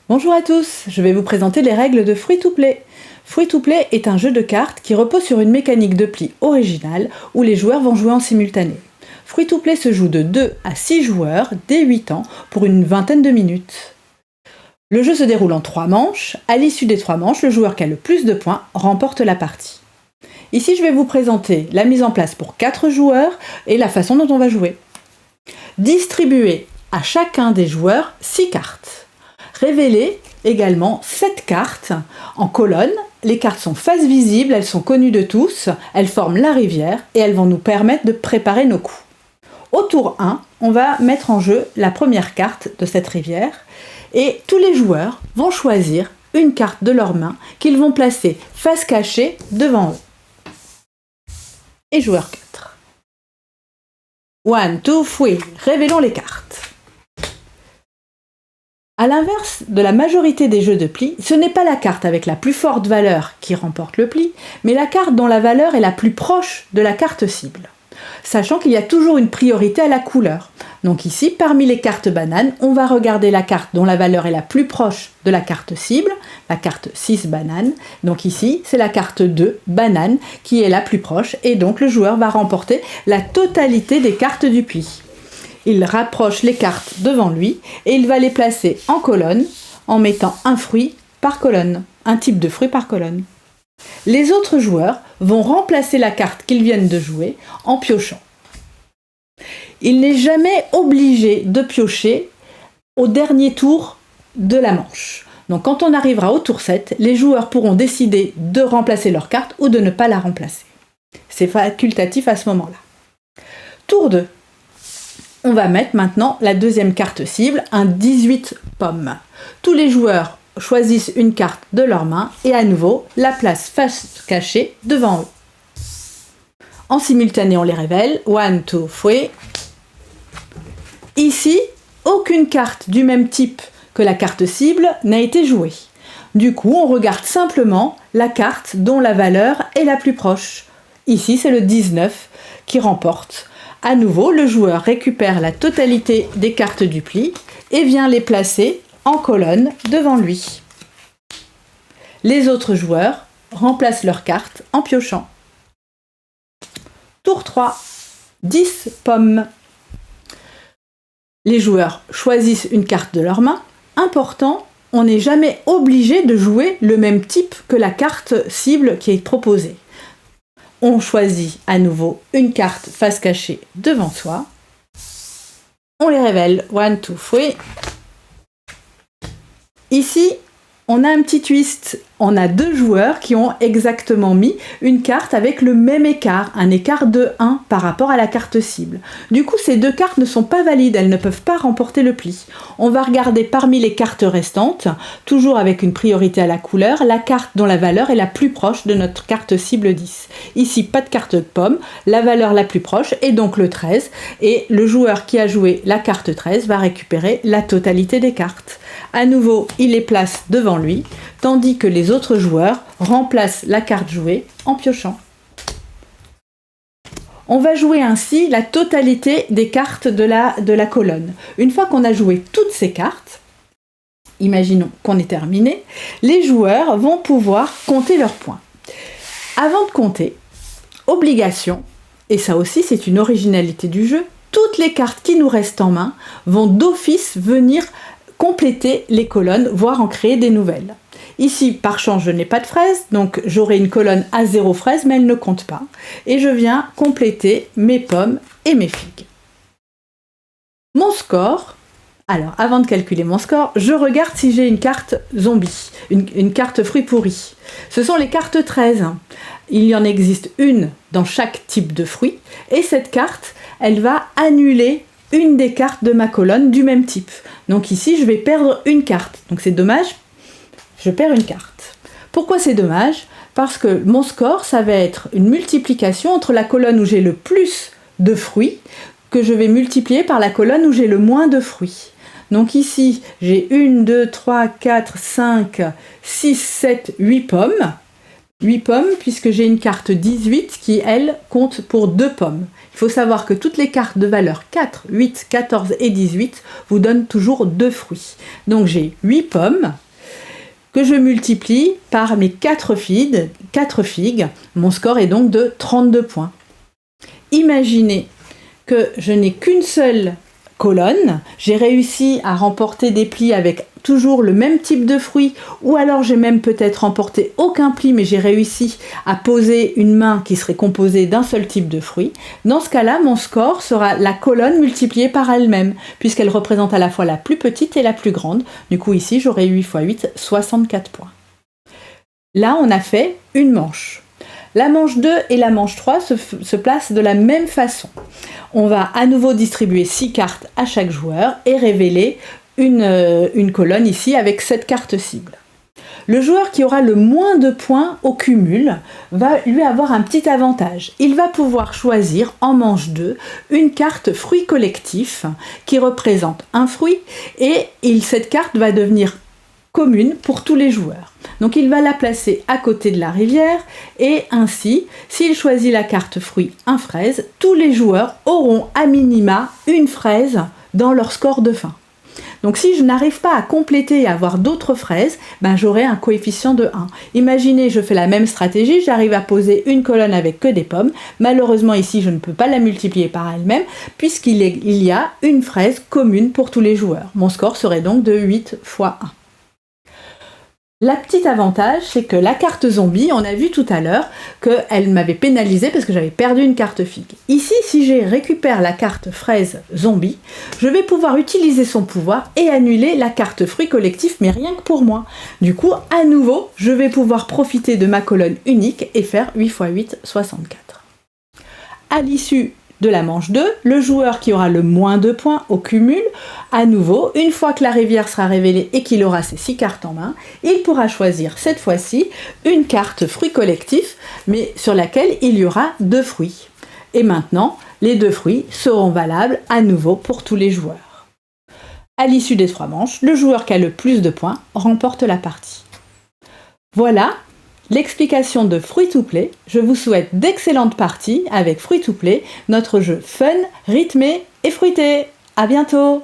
Bonjour à tous, je vais vous présenter les règles de Free to Play. Free to Play est un jeu de cartes qui repose sur une mécanique de pli originale où les joueurs vont jouer en simultané. Free to Play se joue de 2 à 6 joueurs dès 8 ans pour une vingtaine de minutes. Le jeu se déroule en 3 manches. À l'issue des 3 manches, le joueur qui a le plus de points remporte la partie. Ici, je vais vous présenter la mise en place pour 4 joueurs et la façon dont on va jouer. Distribuer à chacun des joueurs 6 cartes. Révéler également 7 cartes en colonne. Les cartes sont face visible, elles sont connues de tous, elles forment la rivière et elles vont nous permettre de préparer nos coups. Au tour 1, on va mettre en jeu la première carte de cette rivière et tous les joueurs vont choisir une carte de leur main qu'ils vont placer face cachée devant eux. Et joueur 4. 1, 2, 3, révélons les cartes. A l'inverse de la majorité des jeux de pli, ce n'est pas la carte avec la plus forte valeur qui remporte le pli, mais la carte dont la valeur est la plus proche de la carte cible. Sachant qu'il y a toujours une priorité à la couleur. Donc ici, parmi les cartes bananes, on va regarder la carte dont la valeur est la plus proche de la carte cible, la carte 6 banane. Donc ici, c'est la carte 2 banane qui est la plus proche et donc le joueur va remporter la totalité des cartes du pli. Il rapproche les cartes devant lui et il va les placer en colonne en mettant un fruit par colonne, un type de fruit par colonne. Les autres joueurs vont remplacer la carte qu'ils viennent de jouer en piochant. Il n'est jamais obligé de piocher au dernier tour de la manche. Donc quand on arrivera au tour 7, les joueurs pourront décider de remplacer leur carte ou de ne pas la remplacer. C'est facultatif à ce moment-là. Tour 2. On va mettre maintenant la deuxième carte cible, un 18 pommes. Tous les joueurs choisissent une carte de leur main et à nouveau la placent face cachée devant eux. En simultané, on les révèle. 1, 2, 3. Ici, aucune carte du même type que la carte cible n'a été jouée. Du coup, on regarde simplement la carte dont la valeur est la plus proche. Ici, c'est le 19 qui remporte. À nouveau, le joueur récupère la totalité des cartes du pli et vient les placer en colonne devant lui. Les autres joueurs remplacent leurs cartes en piochant. Tour 3. 10 pommes. Les joueurs choisissent une carte de leur main. Important, on n'est jamais obligé de jouer le même type que la carte cible qui est proposée. On choisit à nouveau une carte face cachée devant soi. On les révèle. 1, 2, 3. Ici, on a un petit twist. On a 2 joueurs qui ont exactement mis une carte avec le même écart, un écart de 1 par rapport à la carte cible. Du coup, ces 2 cartes ne sont pas valides, elles ne peuvent pas remporter le pli. On va regarder parmi les cartes restantes, toujours avec une priorité à la couleur, la carte dont la valeur est la plus proche de notre carte cible 10. Ici, pas de carte de pomme, la valeur la plus proche est donc le 13, et le joueur qui a joué la carte 13 va récupérer la totalité des cartes. À nouveau, il les place devant lui, tandis que les autres joueurs remplacent la carte jouée en piochant. On va jouer ainsi la totalité des cartes de la colonne. Une fois qu'on a joué toutes ces cartes, imaginons qu'on est terminé, les joueurs vont pouvoir compter leurs points. Avant de compter, obligation, et ça aussi c'est une originalité du jeu, toutes les cartes qui nous restent en main vont d'office venir compléter les colonnes, voire en créer des nouvelles. Ici, par chance, je n'ai pas de fraises, donc j'aurai une colonne à 0 fraises, mais elle ne compte pas. Et je viens compléter mes pommes et mes figues. Mon score, alors avant de calculer mon score, je regarde si j'ai une carte zombie, une carte fruit pourri. Ce sont les cartes 13. Il y en existe une dans chaque type de fruit, et cette carte, elle va annuler une des cartes de ma colonne du même type. Donc ici, je vais perdre une carte. Donc c'est dommage, je perds une carte. Pourquoi c'est dommage ? Parce que mon score, ça va être une multiplication entre la colonne où j'ai le plus de fruits, que je vais multiplier par la colonne où j'ai le moins de fruits. Donc ici, j'ai 1, 2, 3, 4, 5, 6, 7, 8 pommes. 8 pommes puisque j'ai une carte 18 qui, elle, compte pour 2 pommes. Il faut savoir que toutes les cartes de valeur 4, 8, 14 et 18 vous donnent toujours 2 fruits. Donc j'ai 8 pommes que je multiplie par mes 4 figues. Mon score est donc de 32 points. Imaginez que je n'ai qu'une seule colonne, j'ai réussi à remporter des plis avec toujours le même type de fruits, ou alors j'ai même peut-être remporté aucun pli, mais j'ai réussi à poser une main qui serait composée d'un seul type de fruit. Dans ce cas-là, mon score sera la colonne multipliée par elle-même, puisqu'elle représente à la fois la plus petite et la plus grande. Du coup, ici, j'aurai 8 x 8, 64 points. Là, on a fait une manche. La manche 2 et la manche 3 se placent de la même façon. On va à nouveau distribuer 6 cartes à chaque joueur et révéler une colonne ici avec 7 cartes cibles. Le joueur qui aura le moins de points au cumul va lui avoir un petit avantage. Il va pouvoir choisir en manche 2 une carte fruit collectif qui représente un fruit et cette carte va devenir commune pour tous les joueurs. Donc il va la placer à côté de la rivière et ainsi, s'il choisit la carte fruit 1 fraise, tous les joueurs auront à minima une fraise dans leur score de fin. Donc si je n'arrive pas à compléter et à avoir d'autres fraises, j'aurai un coefficient de 1. Imaginez, je fais la même stratégie, j'arrive à poser une colonne avec que des pommes. Malheureusement ici, je ne peux pas la multiplier par elle-même puisqu'il y a une fraise commune pour tous les joueurs. Mon score serait donc de 8 x 1. La petite avantage, c'est que la carte zombie, on a vu tout à l'heure qu'elle m'avait pénalisé parce que j'avais perdu une carte figue. Ici, si je récupère la carte fraise zombie, je vais pouvoir utiliser son pouvoir et annuler la carte fruit collectif, mais rien que pour moi. Du coup, à nouveau, je vais pouvoir profiter de ma colonne unique et faire 8 x 8, 64. À l'issue de la manche 2, le joueur qui aura le moins de points au cumul, à nouveau, une fois que la rivière sera révélée et qu'il aura ses 6 cartes en main, il pourra choisir cette fois-ci une carte fruit collectif, mais sur laquelle il y aura 2 fruits. Et maintenant, les 2 fruits seront valables à nouveau pour tous les joueurs. À l'issue des 3 manches, le joueur qui a le plus de points remporte la partie. Voilà l'explication de Free to Play. Je vous souhaite d'excellentes parties avec Free to Play, notre jeu fun, rythmé et fruité. À bientôt!